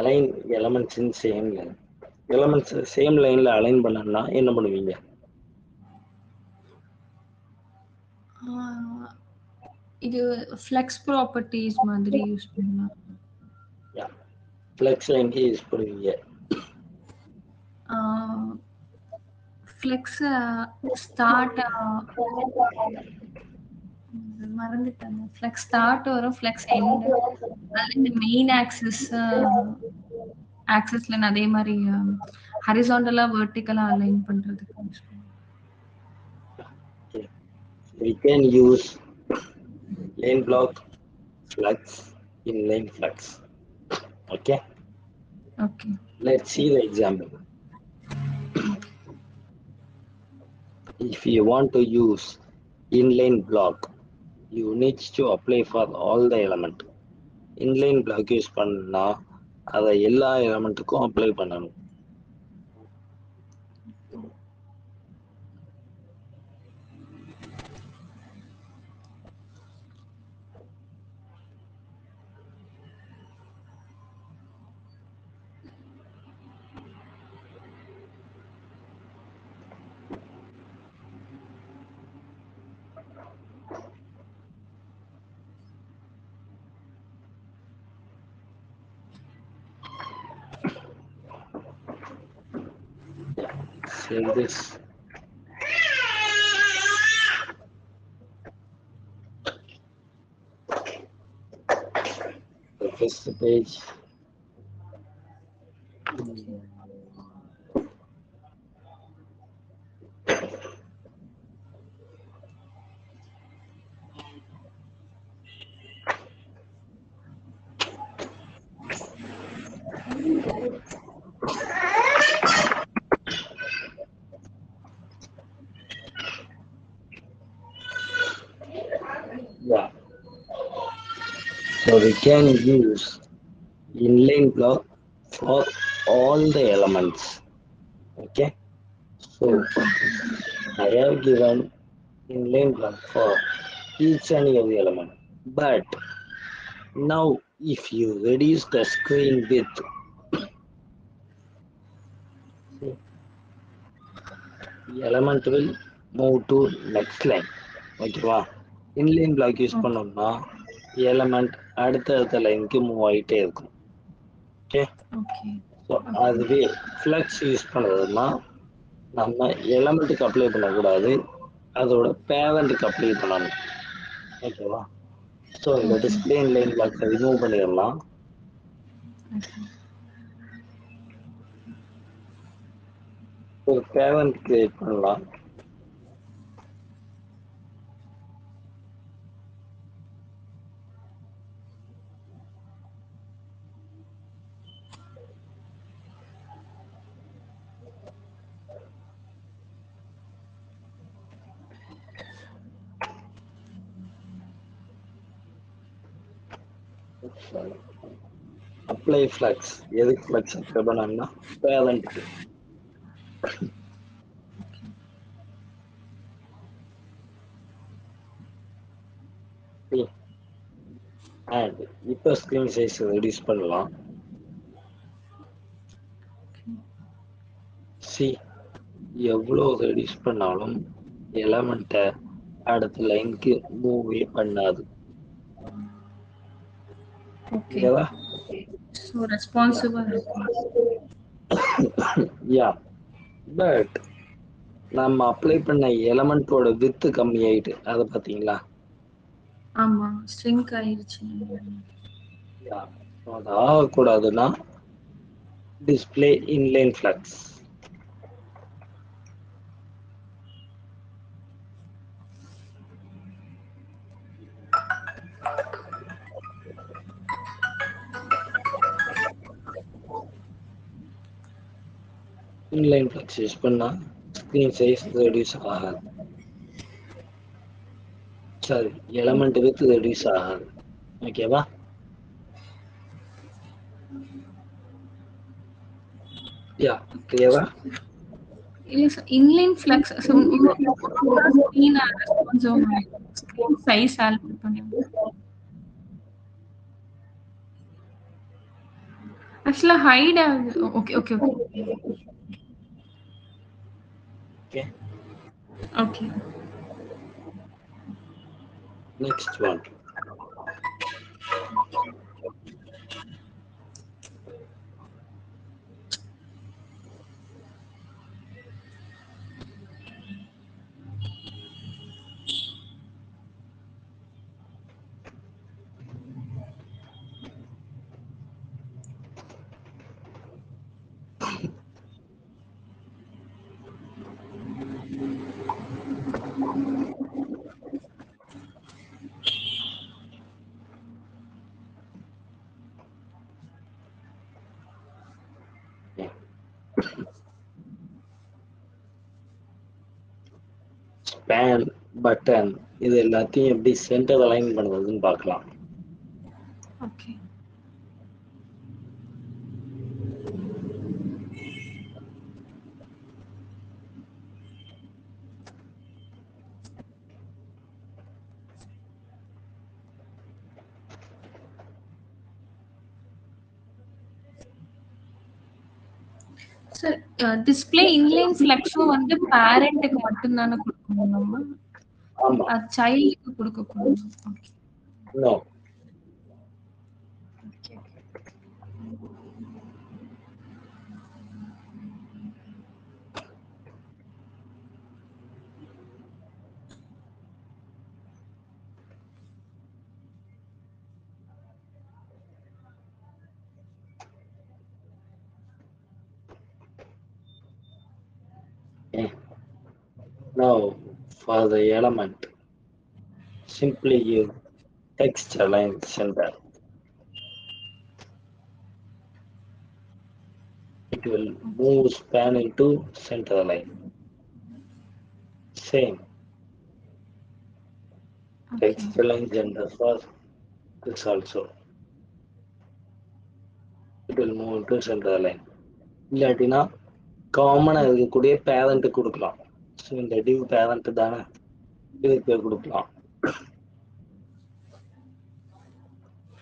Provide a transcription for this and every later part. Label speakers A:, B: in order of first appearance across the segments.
A: Align elements in same line. Elements same லைன்ல align பண்ணணும்னா என்ன பண்ணுவீங்க?
B: இது ஃப்ளெக்ஸ் ப்ராப்பர்ட்டிஸ் மாதிரி யூஸ் பண்ணலாம்.
A: ஃப்ளெக்ஸ் லைன்க்கு யூஸ் பண்ணுவீங்க.
B: ஃப்ளெக்ஸ் ஸ்டார்ட் மறந்துட்டேன். ஃப்ளெக்ஸ் ஸ்டார்ட் வரும், ஃப்ளெக்ஸ் எண்ட். அது மெயின் ஆக்சிஸ்ல அதே மாதிரி ஹரிசாண்டலா வெர்டிகலா அலைன் பண்றதுக்கு யூஸ் பண்ணுவோம்.
A: We can use line block flux in line flux. Okay.
B: Okay.
A: Let's see the example. If you want to use inline block, you need to apply for all the element. Inline block use பண்ணா அதை எல்லா எலமெண்ட்டுக்கும் apply பண்ணணும். Save this. The first page. Yeah. So we can use inline block for all the elements. Okay. So I have given inline block for each and every element. But now if you reduce the screen width, the element will move to next line. Okay, wow. Inline block use பண்ணோம்னா element அடுத்த லைனுக்கு move ஆயிட்டே இருக்கும். Okay. So அதுவே flux use பண்ணுறதுனா நம்ம எலமெண்ட்டுக்கு apply பண்ணக்கூடாது, அதோட பேரண்ட்டுக்கு அப்ளை பண்ணணும். ஓகேவா? ஸோ இந்த டிஸ்பிளே இன்லைன் பிளாக்ஸை ரிமூவ் பண்ணிடலாம். ஒரு பேரண்ட் கிரியேட் பண்ணலாம். அப்ளை ஃப்ளக்ஸ் எதுக்கு ஃப்ளக்ஸ் அப்ளை பண்ணணும்னா பேரண்ட்டுக்கு. அண்ட் இப்போ ஸ்க்ரீன் சைஸ் ரெடியூஸ் பண்ணலாம். சி எவ்வளோ ரெடியூஸ் பண்ணாலும் எலமெண்ட்டை அடுத்த லைனுக்கு மூவே பண்ணாது. ஓகேவா?
B: So responsible.
A: Yeah, but நம்ம அப்ளை பண்ண எலமெண்டோட வித் கம்மி ஆயிட்டு அதை பார்த்தீங்களா?
B: ஆமா, ஸ்ட்ரிங்க் ஆயிருச்சு.
A: அது ஆகக்கூடாதுன்னா display inline flex. Inline flex use பண்ணா ஸ்க்ரீன் சைஸ் ரெடியூஸ் ஆகாது. சரி, எலமெண்ட் வித் ரெடியூஸ் ஆகாது. ஓகேவா? யா, கிளியரா?
B: Inline flex screen responsive screen size alter பண்ணுங்க. ஆக்சுவலா ஹைட் ஆகுது. Okay okay okay
A: okay.
B: Okay.
A: Next one. Span, button இது எல்லாத்தையும் எப்படி சென்டர் அலைன் பண்ணுறதுன்னு பார்க்கலாம்.
B: ஓகே. சார் டிஸ்ப்ளே இன்லைன் ஃப்ளெக்ஸும் வந்து பேரண்ட்டுக்கு மட்டும் தானே கொடுக்கணும் நம்ம?
A: ஆமா.
B: அது சைல்டுக்கு கொடுக்க கூடாது. Okay.
A: No.
B: Okay.
A: Now for the element, simply use text align center. It will move span into center align. Same. Text align center for this also. It will move into center align. இல்லாட்டினா காமனா இருக்கக்கூடிய parent கொடுக்கலாம். So இந்த div parent தானே, இதுக்கு கொடுக்கலாம்.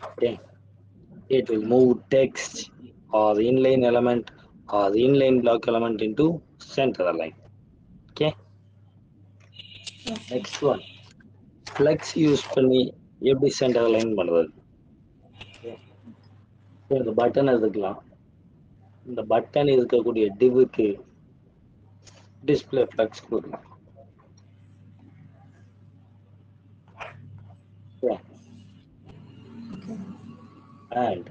A: Okay. It will move text or the inline element or the inline block element into center align. Okay. Next one. Flex use பண்ணி எப்படி center align பண்றது? இந்த பட்டன் எடுத்துக்கலாம். இந்த பட்டன் இருக்கக்கூடிய divக்கு display flex கொடுக்கலாம். Okay. And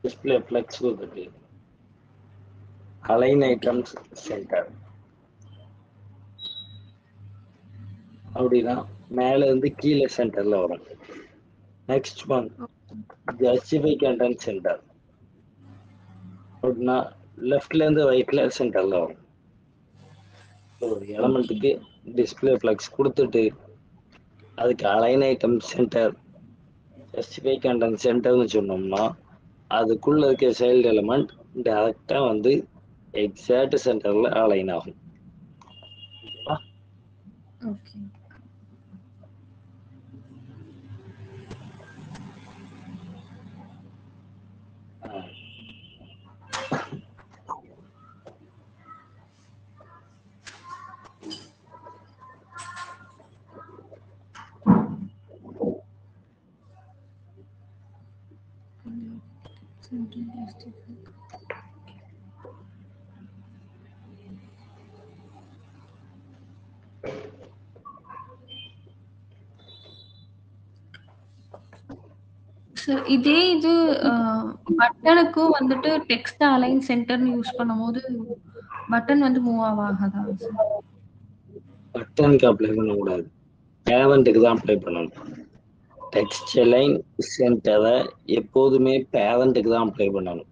A: display flex கொடுத்துட்டு align items center. அப்படின்னா மேல இருந்து கீழே சென்டர்ல வரும். Next one justify content centre. அப்படின்னா லெஃப்ட்ல இருந்து ரைட்ல சென்டர்ல வரும். ஒரு எலமெண்ட்டுக்கு டிஸ்பிளே ஃபிளக்ஸ் கொடுத்துட்டு அதுக்கு align item centre justify content சென்டர்னு சொன்னோம்னா அதுக்குள்ள இருக்க சைல்டு எலமெண்ட் டைரக்டா வந்து எக்ஸாக்ட் சென்டர்ல அலைன் ஆகும்.
B: ஓகே. சார் இதே இது பட்டனுக்கும் வந்துட்டு டெக்ஸ்ட் அலைன் சென்டர்னு யூஸ் பண்ணும்போது பட்டன் வந்து மூவ் ஆகாதா சார்?
A: பட்டனுக்கு அப்ளை பண்ணக்கூடாது, பேரண்ட்டுக்கு தான் அப்ளை பண்ணணும். டெக்ஸ்ட் அலைன் சென்டரை எப்போதுமே பேரண்ட்டுக்கு தான் அப்ளை பண்ணணும்.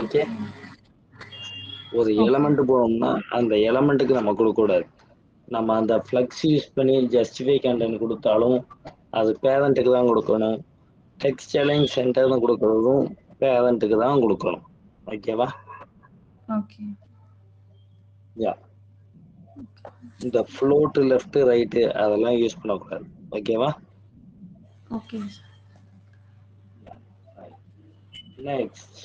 A: ஓகே. ஒரு எலமெண்ட் போனோம்னா அந்த எலமெண்ட்டுக்கு நம்ம கொடுக்கக்கூடாது. நம்ம அந்த ஃப்ளக்ஸ் யூஸ் பண்ணி ஜஸ்டிஃபை கண்டென்ட் கொடுத்தாலும் அது பேரண்ட்டுக்கு தான் கொடுக்கணும். டெக்ஸ்ட் அலைன் சென்டர்னு கொடுக்கறதும் பேரண்ட்டுக்கு தான் கொடுக்கணும். ஓகேவா?
B: ஓகே.
A: யா. இந்த ஃப்ளோட் லெஃப்ட் ரைட் அதெல்லாம் யூஸ் பண்ணக்கூடாது. ஓகேவா?
B: Okay.
A: Next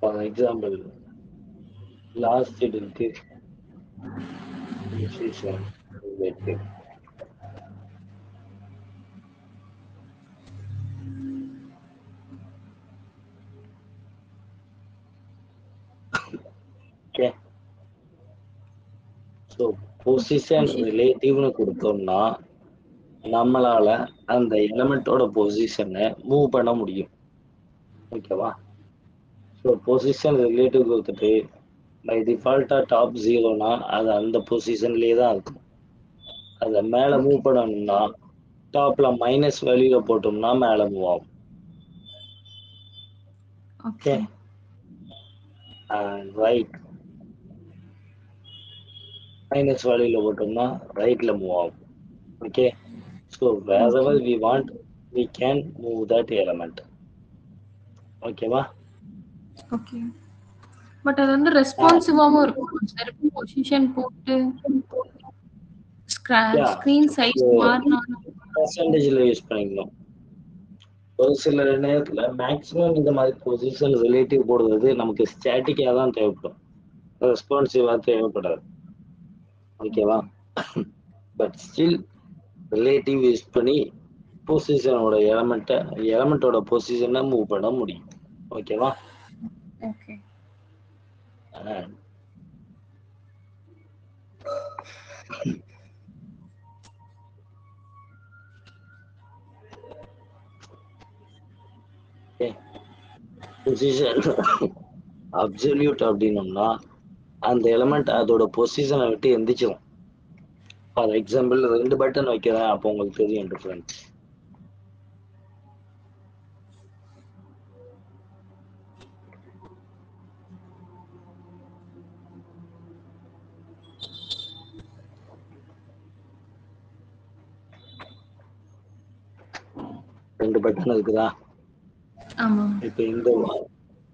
A: for example last இருக்கு position relative. Okay. So position ரிலேட்டிவ்னு கொடுத்தோம்னா நம்மளால அந்த எலிமெண்டோட பொசிஷனை மூவ் பண்ண முடியும். ஓகேவா? ஸோ பொசிஷன் ரிலேட்டிவ் கொடுத்துட்டு பை டிஃபால்ட்டா டாப் 0னா அது அந்த பொசிஷன்லயே தான் இருக்கும். அதை மேலே மூவ் பண்ணணும்னா டாப்ல மைனஸ் வேல்யூல போட்டோம்னா மேலே மூவ் ஆகும்.
B: ஓகே.
A: அண்ட் ரைட் மைனஸ் வேல்யூல போட்டோம்னா ரைட்ல மூவ் ஆகும். Okay. So wherever we want we can move that element. ஓகேவா?
B: ஓகே. பட் அது வந்து ரெஸ்பான்சிவாவும் இருக்கும் சார். பொசிஷன் போட்டு ஸ்கிரீன் சைஸ் மாறினாலும்
A: பர்சன்டேஜ்ல யூஸ் பண்ணிக்கணும். ஒரு சில நேரத்துல மேக்ஸிமம் இந்த மாதிரி பொசிஷன் ரிலேட்டிவ் போடுறது நமக்கு ஸ்டாட்டிக்கா தான் தேவைப்படும், ரெஸ்பான்சிவா தேவைப்படாது. ஓகேவா? பட் ஸ்டில் ரிலேட்டிவ் யூஸ் பண்ணி பொசிஷனோட எலமெண்டோட பொசிஷனை மூவ் பண்ண முடியும். ஓகேவா?
B: ஓகே.
A: பொசிஷன் அப்சல்யூட் அப்படின்னோம்னா அந்த எலிமெண்ட் அதோட பொசிஷனை விட்டு எந்திரிச்சிடும். ஃபார் எக்ஸாம்பிள் 2 பட்டன் வைக்கிறேன், அப்போ உங்களுக்கு தெரியும் டிஃபரன்ஸ். ரெண்டு பட்டன் இருக்குதா?
B: ஆமா.
A: இப்போ இந்த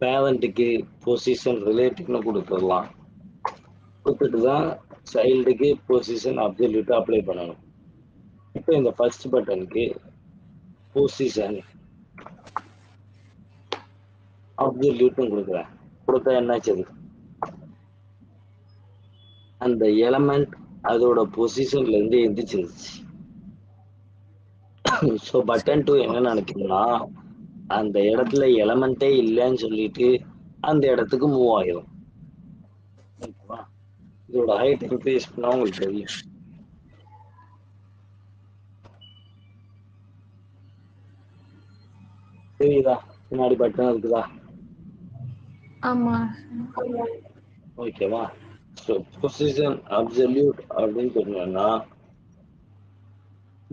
A: பேரண்ட்டுக்கு பொசிஷன் ரிலேட்டிவ்னு கொடுத்துடலாம். கொடுத்துட்டு தான் சைல்டுக்கு பொசிஷன் அப்சல்யூட் அப்ளை பண்ணணும். இப்போ இந்த ஃபர்ஸ்ட் பட்டனுக்கு பொசிஷன் அப்சல்யூட்னு கொடுக்குறேன். கொடுத்தா என்னாச்சு? அந்த எலமெண்ட் அதோட பொசிஷன்ல இருந்து எந்திரிச்சிருச்சு. ஸோ பட்டன் 2 என்ன நினைக்கும்னா அந்த இடத்துல எலமெண்டே இல்லைன்னு சொல்லிட்டு அந்த இடத்துக்கு மூவ் ஆயிடும். ஓகேவா? இதோட ஹைட் இன்க்ரீஸ் பண்ணா உங்களுக்கு தெரியும். தெரியுதா? பின்னாடி பட்டன் இருக்குதா?
B: ஆமா.
A: ஓகேவா? ஸோ பொசிஷன் அப்சல்யூட் அப்படின்னு சொன்னோம்னா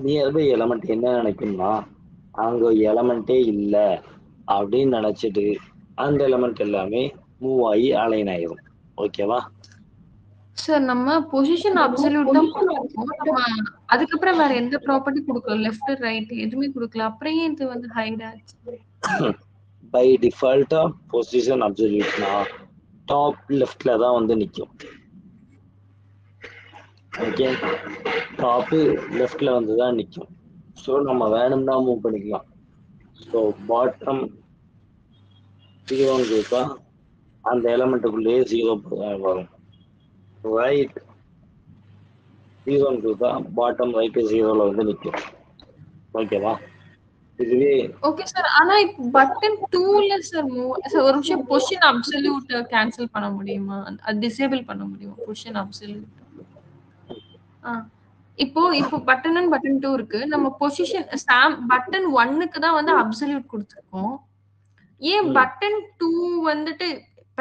A: நியர்பை எலமெண்ட் என்ன நினைக்கும்னா அங்க எலமெண்டே இல்லை அப்படின்னு நினைச்சிட்டு அந்த எலமெண்ட் எல்லாமே மூவ் ஆகி அலைன் ஆயிடும். ஓகேவா?
B: சார் நம்ம பொசிஷன் அப்சல்யூட் தான் கொடுத்துருக்கோம். நம்ம அதுக்கப்புறம் வேற எந்த ப்ராப்பர்ட்டி கொடுக்கல, லெஃப்ட் ரைட் எதுவுமே கொடுக்கல. அப்புறம் ஏன் இது வந்து ஹைட் ஆச்சு?
A: பை டிஃபால்ட்டா பொசிஷன் அப்சல்யூட்னா டாப் லெஃப்ட்ல தான் வந்து நிற்கும். ஓகே, டாப்பு லெஃப்ட்ல வந்து தான் நிற்கும். ஸோ நம்ம வேணும்னா மூவ் பண்ணிக்கலாம். ஸோ பாட்டம் 0ன்னு கொடுத்தா அந்த எலமெண்ட்டுக்குள்ளேயே 0 வரும். ரைட் 0ன்னு கொடுத்தா பாட்டம் ரைட் 0ல வந்து நிற்கும். ஓகேவா? இதுவே
B: ஓகே சார். ஆனா இப்போ பட்டன் 2ல சார் ஒரு நிமிஷம் பொசிஷன் அப்சல்யூட் கேன்சல் பண்ண முடியுமா? அது டிசேபிள் பண்ண முடியுமா பொசிஷன் அப்சல்யூட்? இப்போ பட்டன் 1 பட்டன் 2 இருக்கு. நம்ம பொசிஷன் பட்டன் 1க்கு தான் வந்து அப்சல்யூட் கொடுத்துருக்கோம். ஏன் பட்டன் 2 வந்துட்டு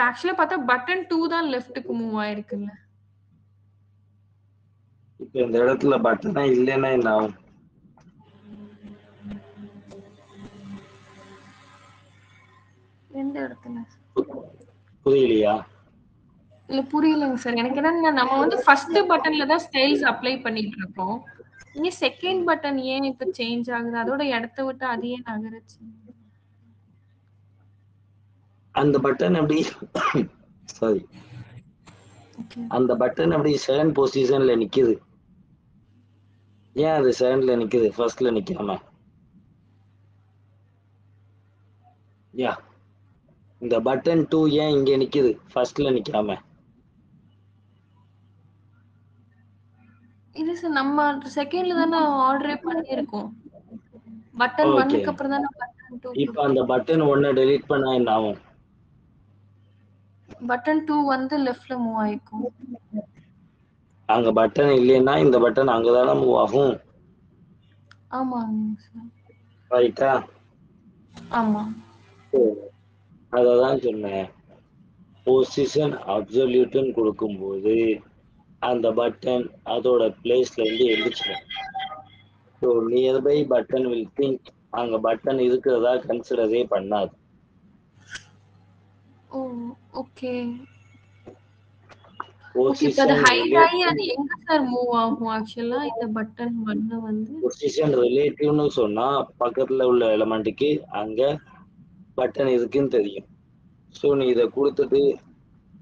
B: ஆக்சுவலா பார்த்தா பட்டன் 2 தான் லெஃப்ட்க்கு மூவ் ஆயிருக்குல்ல.
A: இப்போ இந்த இடத்துல பட்டனா இல்லைன்னா என்ன ஆகும்?
B: எந்த இடத்துல?
A: புரியலையா?
B: இல்ல புரியலங்க சார். எனக்கு என்னன்னா நம்ம வந்து ஃபர்ஸ்ட் பட்டன்ல தான் ஸ்டைல்ஸ் அப்ளை பண்ணிட்டு இருக்கோம். இங்க செகண்ட் பட்டன் ஏன் இப்ப சேஞ்ச் ஆகுது? அதோட இடத்த விட்டு அது ஏன் நகருச்சு?
A: அந்த பட்டன் அப்படி சாரி,
B: ஓகே.
A: அந்த பட்டன் அப்படி செகண்ட் பொசிஷன்ல நிக்குது. ஏன் அது செகண்ட்ல நிக்குது, ஃபர்ஸ்ட்ல நிக்காம? யா, இந்த பட்டன் 2 ஏன் இங்க நிக்குது, ஃபர்ஸ்ட்ல நிக்காம?
B: இது சார் நம்ம செகண்ட்ல தானே ஆர்டரே பண்ணியிருக்கோம். பட்டன்
A: ஓகே,
B: 1க்கு அப்புறம் தானே பட்டன் 2க்கு
A: இப்ப அந்த பட்டன் 1 டெலீட் பண்ணா என்ன ஆகும்?
B: பட்டன் 2 வந்து லெஃப்ட்ல மூவ் ஆயிக்கும்.
A: அங்க பட்டன் இல்லைன்னா இந்த பட்டன் அங்கதானே மூவ் ஆகும்.
B: ஆமாங்க சார்.
A: ரைட்டா?
B: ஆமா.
A: அததான் சொன்னேன், பொசிஷன் அப்சல்யூட்னு கொடுக்கும்போது அந்த பட்டன் அதோட பிளேஸ்ல இருந்து எந்திரிச்சிடும். So nearby button will think அங்க பட்டன் இருக்கிறதா கன்சிடரே பண்ணாது.
B: ஓ ஓகே. ஓகே. இப்ப அது
A: பொசிஷன்
B: ஹைட் ஆயி
A: ரிலேட்டிவ்,
B: அது எங்க சார் மூவ் ஆகும் ஆக்சுவலா இந்த பட்டன் 1 வந்து?
A: பொசிஷன் ரிலேட்டிவ்னு சொன்னா பக்கத்துல உள்ள எலமெண்ட்டுக்கு அங்க பட்டன் இருக்குன்னு தெரியும். ஸோ நீ இதை கொடுத்துட்டு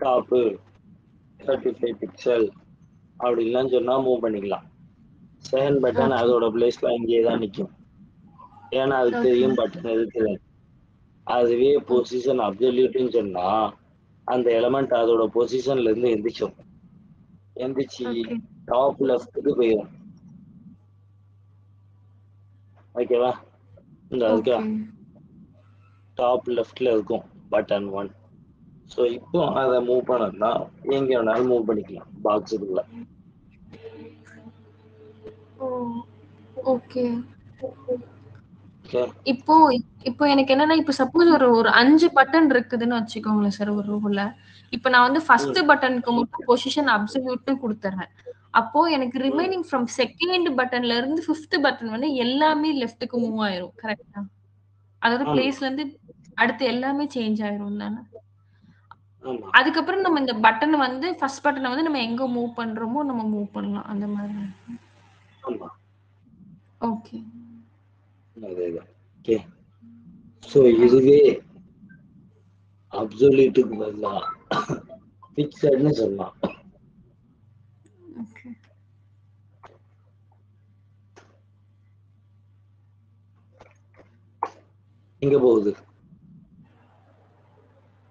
A: டாப்பு 35 பிக்சல் அப்படின்லாம் சொன்னா மூவ் பண்ணிக்கலாம். Second button
B: okay.
A: அதோட பிளேஸ்ல அங்கேயே தான் நிற்கும். ஏன்னா அது
B: ஓகே.
A: தெரியும் பட்டன் இருக்குது. அதுவே பொசிஷன் அப்சல்யூட்னு சொன்னா அந்த எலமெண்ட் அதோட பொசிஷன்ல இருந்து எந்திரிச்சோம், எந்திரிச்சு
B: ஓகே.
A: டாப் லெஃப்ட்டுக்கு போயிடும். ஓகேவா? இந்த அதுக்கா
B: ஓகே.
A: டாப் லெஃப்ட்ல இருக்கும் பட்டன் 1. ஸோ இப்போ அதை மூவ் பண்ணணும்னா எங்க வேணாலும் மூவ் பண்ணிக்கலாம் பாக்ஸுக்குள்ள.
B: ஓ ஓகே.
A: ஓகே,
B: இப்போ இப்போ எனக்கு என்னன்னா, இப்ப சப்போஸ் ஒரு ஒரு 5 பட்டன் இருக்குதுன்னு வச்சுக்கோங்களேன் சார் ஒரு ரூல. இப்ப நான் வந்து ஃபர்ஸ்ட்
A: ம்
B: பட்டனுக்கு மட்டும் பொசிஷன் அப்சல்யூட்னு குடுத்துர்றேன். அப்போ எனக்கு
A: ம்
B: ரிமைனிங் ஃப்ரம் செகண்ட் பட்டன்ல இருந்து 5த் பட்டன் வந்து எல்லாமே லெஃப்ட்க்கு மூவ் ஆயிரும். கரெக்ட்டா? அதோட
A: ஆமா
B: பிளேஸ்ல இருந்து அடுத்து எல்லாமே சேஞ்ச் ஆயிரும் தானே?
A: ஆமா
B: அதுக்கப்புறம் நம்ம இந்த பட்டன் வந்து ஃபர்ஸ்ட் பட்டன வந்து நம்ம எங்க மூவ் பண்றோமோ நம்ம மூவ் பண்ணலாம். அந்த மாதிரி.
A: ஆமா,
B: ஓகே.
A: அதேதான். ஓகே, ஸோ இதுவே அப்சல்யூட்டுக்கு பதிலா ஃபிக்ஸட்னு சொல்லலாம்.
B: ஓகே.
A: எங்க போகுது?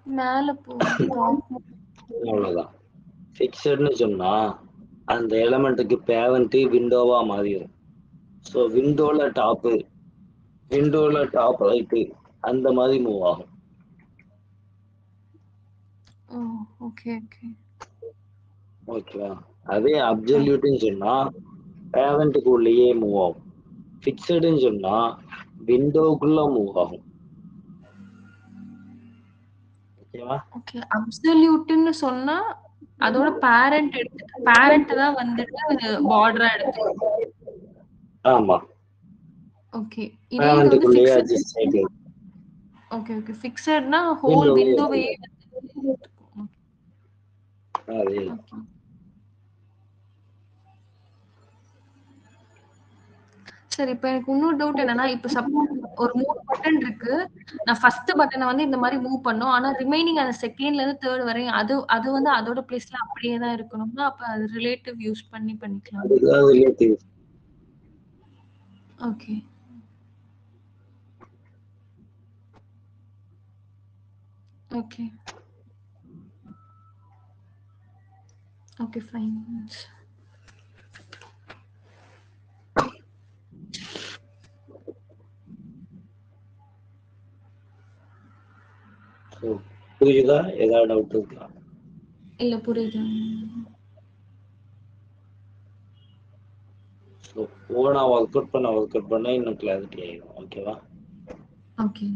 B: மேல போகும். டாப்
A: அவ்வளவுதான். ஃபிக்ஸட்னு சொன்னா அந்த எலமெண்ட்டுக்கு பேரண்ட் விண்டோவா மாறிடும். ஸோ விண்டோல டாப் ரைட்டு அந்த மாதிரி மூவ் ஆகும்.
B: ஓ! Okay, okay.
A: ஓகேவா? அதே
B: ஓ
A: அப்சல்யூட்னு சொன்னா பேரண்ட்டுக்கு உள்ளேயே மூவ் ஆகும். ஃபிக்ஸடுன்னு சொன்னா விண்டோக்குள்ள மூவ் ஆகும். ஓகேவா?
B: ஓகே. அப்சல்யூட்ன்னு சொன்னா, அதோட பேரண்ட் தான் வந்துட்டு பார்டரா எடுத்துக்கணும்.
A: ஆமா,
B: ஓகே. இதே இது வந்து
A: பேரண்ட்டுக்குள்ளேயே
B: ஃபிக்ஸட்.
A: அட்ஜஸ்ட் ஆகிடும்.
B: Okay, okay. ஃபிக்ஸட்னா ஹோல்
A: விண்டோவே
B: விண்டோவையே
A: எடுத்துக்கும்.
B: வந்து எடுத்துக்கும்.
A: அதேதான்.
B: ஓகே. சரி, இப்ப எனக்கு இன்னொரு டவுட் என்னன்னா, இப்ப ஒரு 3 பட்டன் இருக்கு. நான் ஃபர்ஸ்ட் பட்டன வந்து இந்த மாரி மூவ் பண்ணோம். ஆனா ரிமைனிங் அந்த செகண்ட்ல இருந்து 3 வரையும் அது அது வந்து அதோட பிளேஸ்ல அப்படியே தான் இருக்கணும்னா, அப்ப அது ரிலேட்டிவ் யூஸ் பண்ணிக்கலாமா?
A: அதுதான் relative.
B: Okay. Okay. Okay, fine.
A: So புரியுதா? ஏதாவது டவுட் இருக்கா?
B: இல்ல புரியுது.
A: ஸோ ஓனா ஒர்க் அவுட் பண்ண இன்னும் கிளாரிட்டி ஆயிடும். ஓகேவா?
B: ஓகே.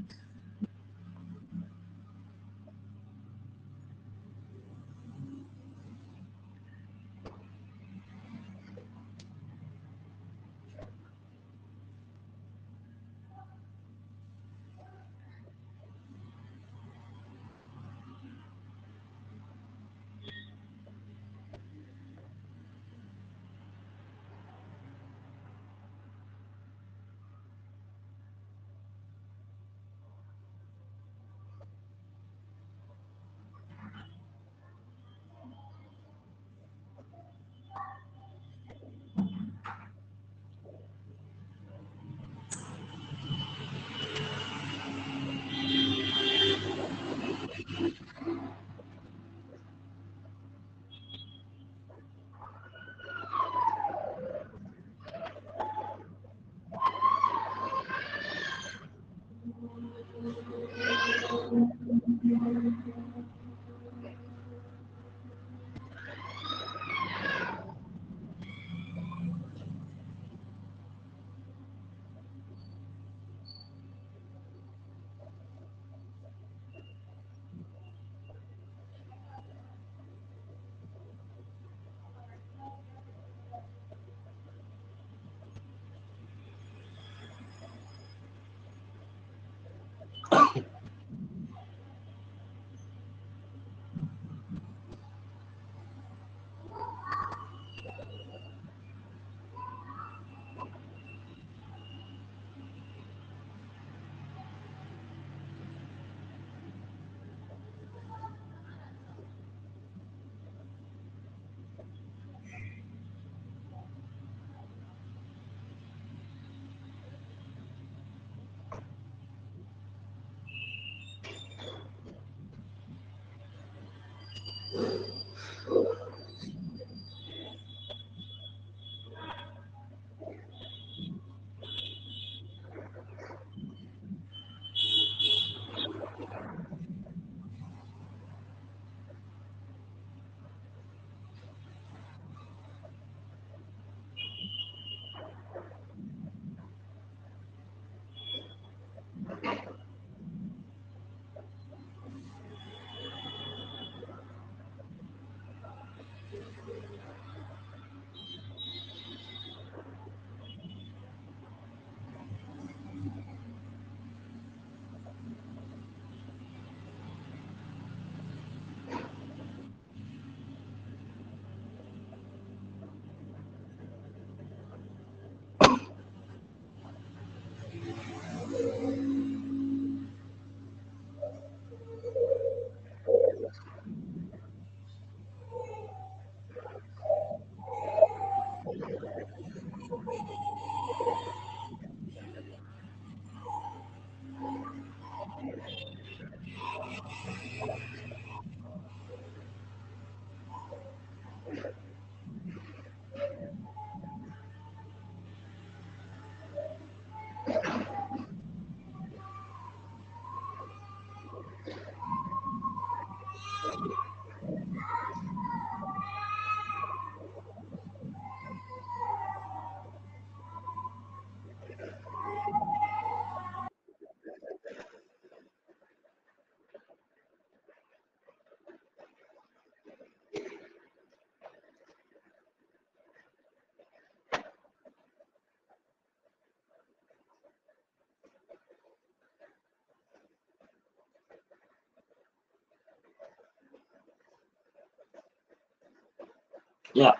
A: Yeah,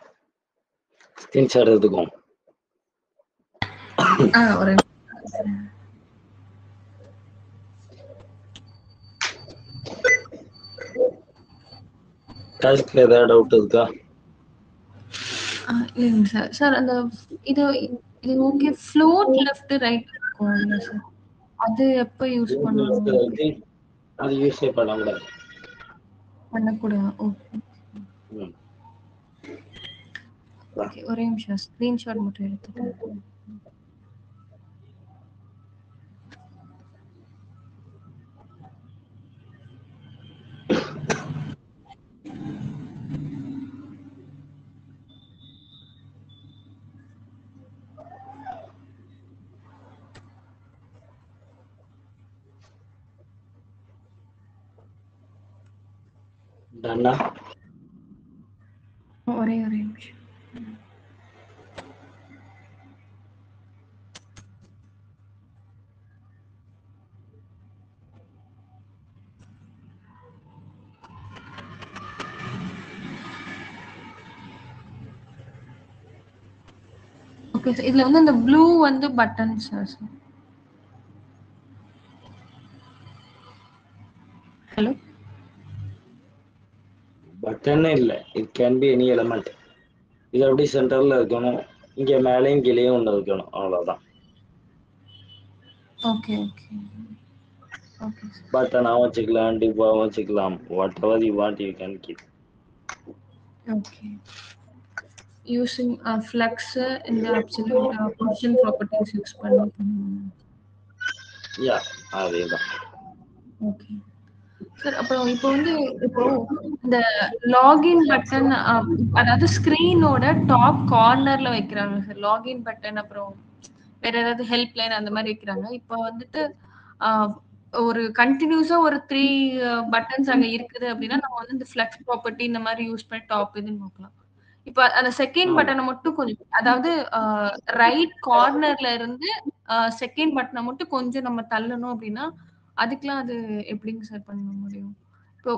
A: screenshot எடுத்துக்கோங்க.
B: ஒரு
A: டாஸ்க்ல ஏதாவது டவுட் இருக்கா?
B: இல்லைங்க சார். சார் அந்த இது இது ஓகே. ஃப்ளோட் லெஃப்ட் ரைட் இருக்கும் இல்ல சார்? அது எப்ப யூஸ் பண்ணணும்?
A: அது யூஸே பண்ணக்கூடாது.
B: பண்ணக்கூடாது. ஓகே.
A: ம்.
B: ஓகே. ஒரே நிமிஷம் ஸ்கிரீன்ஷாட் மட்டும் எடுத்துட்டு.
A: டன்னா?
B: ஒரே நிமிஷம். Okay sir. இதுல வந்து அந்த ப்ளூ வந்து பட்டன்ஸ் சார். ஹலோ?
A: பட்டனே இல்லை. It can be any element. இது அப்படி சென்டர்ல இருக்கணும். இங்க மேலேயும் கீழேயும் ஒன்று இருக்கணும். அவ்வளவுதான்.
B: Okay okay okay sir.
A: பட்டனா வச்சுக்கலாம், டிப்பா வச்சுக்கலாம். Whatever you want you can keep.
B: Okay. Using flex இந்த அப்சல்யூட் பொசிஷன் ப்ராப்பர்ட்டிஸ் யூஸ் பண்ணி.
A: யா, அதேதான்.
B: ஓகே. சார் அப்புறம் இப்போ வந்து இப்போ இந்த லாகின் பட்டன் அதாவது ஸ்கிரீனோட டாப் கார்னர்ல வைக்கிறாங்க சார் லாகின் பட்டன் அப்புறம் வேற ஏதாவது ஹெல்ப் லைன் அந்த மாதிரி வைக்கிறாங்க இப்போ வந்துட்டு ஒரு கண்டினியூஸா ஒரு 3 பட்டன்ஸ் அங்க இருக்குது அப்படின்னா நம்ம வந்து இந்த ஃபிளெக்ஸ் ப்ராப்பர்ட்டி இந்த மாதிரி யூஸ் பண்ணி டாப் இதுன்னு பார்க்கலாம். இப்ப அந்த செகண்ட் பட்டனை மட்டும் கொஞ்சம் அதாவது ரைட் கார்னர்ல இருந்து செகண்ட் பட்டனை மட்டும் கொஞ்சம் நம்ம தள்ளணும் அப்படின்னா அதுக்கெல்லாம் அது எப்படிங்க சார் பண்ண முடியும்? இப்போ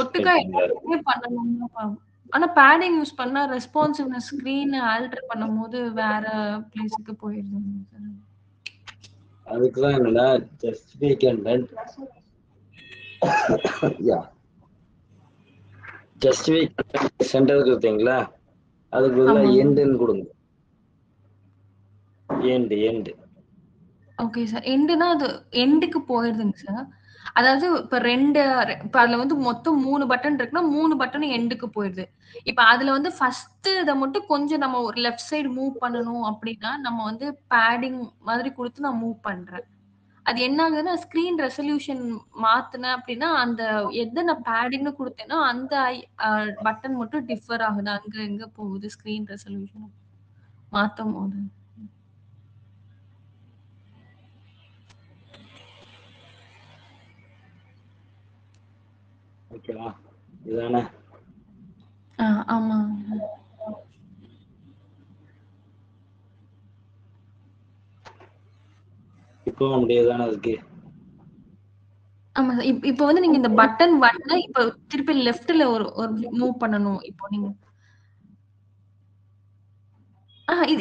B: ஒட்டுக்கா எல்லாமே பண்ணணும்னா ஆனா பேடிங் யூஸ் பண்ணா ரெஸ்பான்சிவ்னஸ் ஸ்கிரீன் ஆல்டர் பண்ணும்போது வேற பிளேஸ்க்கு போயிடுது சார்.
A: அதுக்குதான் என்னன்னா ஜஸ்டிஃபைக் அண்ட் யா ஜஸ்டிஃபைக் சென்டர் இருக்குங்களா அதுக்கு பதிலா எண்டுன்னு கொடுங்க. End
B: okay sir. எண்டுனா அது எண்டுக்கு போயிடுதுங்க சார். அதாவது இப்ப இப்ப அதுல வந்து மொத்தம் 3 பட்டன் இருக்குன்னா 3 பட்டனும் எண்டுக்கு போயிடுது. இப்ப அதுல வந்து ஃபர்ஸ்ட் இத மட்டும் கொஞ்சம் நம்ம ஒரு லெஃப்ட் சைடு மூவ் பண்ணணும் அப்படின்னா நம்ம வந்து பேடிங் மாதிரி கொடுத்து நான் மூவ் பண்றேன். அது என்ன ஆகுதுன்னா ஸ்கிரீன் ரெசல்யூஷன் மாத்துனேன் அப்படின்னா அந்த எத நான் பேடிங்னு கொடுத்தேனோ அந்த பட்டன் மட்டும் டிஃபர் ஆகுது. அங்க எங்க போகுது ஸ்கிரீன் ரெசல்யூஷன் மாத்தும் போது.
A: ஓகேவா இதுதானே?
B: ஆமா.
A: இப்போ முடியாதானே அதுக்கு?
B: ஆமா சார். இப்போ வந்து நீங்க இந்த பட்டன் 1 இப்போ திருப்பி லெஃப்ட்ல ஒரு மூவ் பண்ணணும். இப்போ நீங்க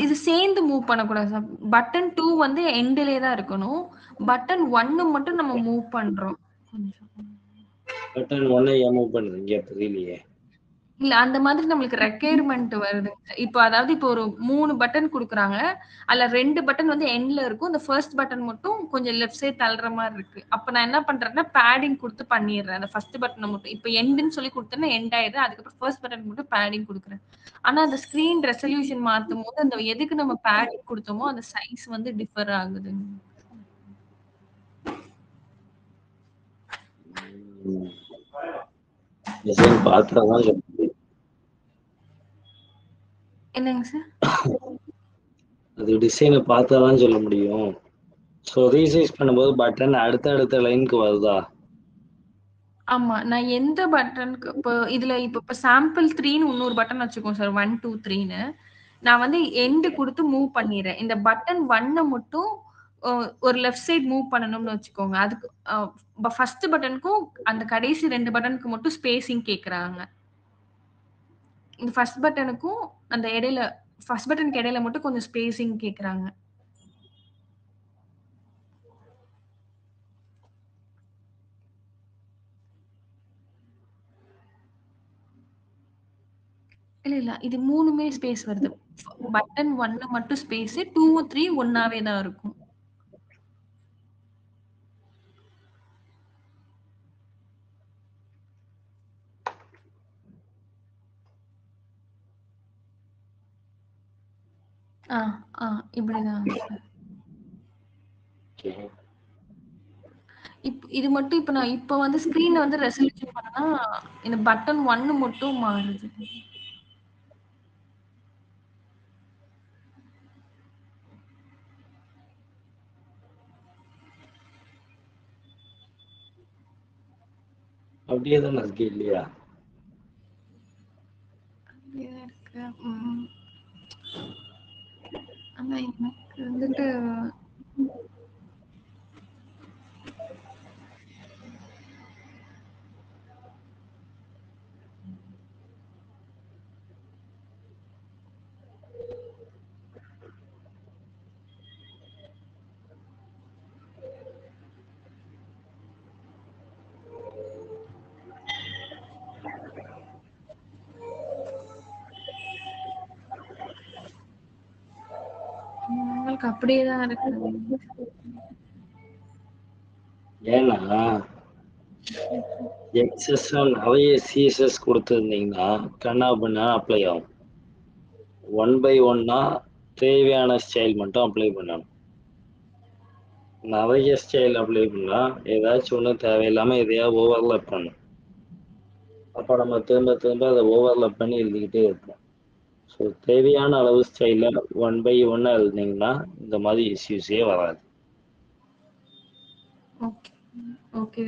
B: இது சேர்ந்து மூவ் பண்ணக்கூடாது சார். பட்டன் 2 வந்து எண்ட்லயே தான் இருக்கணும். பட்டன் 1 மட்டும் நம்ம மூவ் பண்றோம்.
A: பட்டன் 1 ஏன் மூவ் பண்ணுறீங்க புரியலையே.
B: இல்ல அந்த மாதிரி நம்மளுக்கு ரெக்யர்மென்ட் வருதுங்க. இப்போ அதாவது இப்போ ஒரு 3 பட்டன் குடுக்குறாங்க. அதுல 2 பட்டன் வந்து எண்ட்ல இருக்கும். இந்த ஃபர்ஸ்ட் பட்டன் மட்டும் கொஞ்சம் லெஃப்ட் சைடு தள்ளுற மாரி இருக்கு. அப்ப நான் என்ன பண்றேன்னா, பேடிங் குடுத்து பண்ணிடுறேன். அந்த ஃபர்ஸ்ட் பட்டன மட்டும். இப்ப எண்டுன்னு சொல்லி குடுத்தேன்னா எண்ட் ஆயிடுது. அதுக்கப்புறம் ஃபர்ஸ்ட் பட்டன் மட்டும் பேடிங் குடுக்குறேன். ஆனா அந்த ஸ்கிரீன் ரெசல்யூஷன் மாத்தும்போது, அந்த எதுக்கு நம்ம பேடிங் குடுத்தோமோ, அந்த சைஸ் வந்து டிஃபர் ஆகுதுங்க.
A: டிசைன் பார்த்தாதான்
B: என்னங்க சார்?
A: அது டிசைனை பார்த்தாதான் சொல்ல முடியும். ஸோ ரீசைஸ் பண்ணும்போது பட்டன் அடுத்த லைனுக்கு வருதா?
B: ஆமா. நான் எந்த பட்டனுக்கு இப்போ இதுல இப்ப சாம்பிள் 3ன்னு இன்னொரு பட்டன் வச்சுக்கோங்க சார். 1, 2, 3ன்னு. நான் வந்து எண்ட் குடுத்து மூவ் பண்ணிர்றேன். இந்த பட்டன் 1 மட்டும் ஒரு லெஃப்ட் சைட் மூவ் பண்ணணும்னு வச்சுக்கோங்க. அதுக்கு ஃபர்ஸ்ட் பட்டனுக்கும் அந்த கடைசி 2 பட்டனுக்கு மட்டும் ஸ்பேசிங் கேக்குறாங்க. இந்த ஃபர்ஸ்ட் பட்டனுக்கும் அந்த ஃபர்ஸ்ட் பட்டனுக்கு இடையில மட்டும் கொஞ்சம் ஸ்பேசிங் கேக்குறாங்க. இல்ல. இது 3மே ஸ்பேஸ் வருது. பட்டன் 1 மட்டும் ஸ்பேஸ் 2, 3 ஒண்ணாவே தான் இருக்கும். இப்படிதான் சார். இது மட்டும் இப்ப நான் இப்ப வந்து ஸ்கிரீன வந்து ரெசல்யூஷன் பண்ணனா இந்த பட்டன் 1 மட்டும் மாறுது.
A: அப்படியே தானே இருக்கு இல்லையா?
B: இருக்கு. ஆனா எனக்கு வந்துட்டு உங்களுக்கு அப்படியே தான் இருக்கு.
A: ஏன்னா எக்ஸஸ் அவையே சிஎஸ்எஸ் கொடுத்துருந்தீங்கன்னா கண்ணா பண்ணா அப்ளை ஆகும். 1 by 1 தேவையான ஸ்டைல் மட்டும் அப்ளை பண்ணணும். நிறைய ஸ்டைல் அப்ளை பண்ணால் ஏதாச்சும் ஒன்று தேவையில்லாமல் எதையாவது ஓவர்லாப் பண்ணும். அப்போ நம்ம திரும்ப திரும்ப அதை ஓவர்லாப் பண்ணி எழுதிக்கிட்டே இருப்போம். ஸோ தேவையான அளவு ஸ்டைலில் 1 by 1 எழுதினீங்கன்னா இந்த மாதிரி இஷ்யூஸே வராது.
B: Okay okay.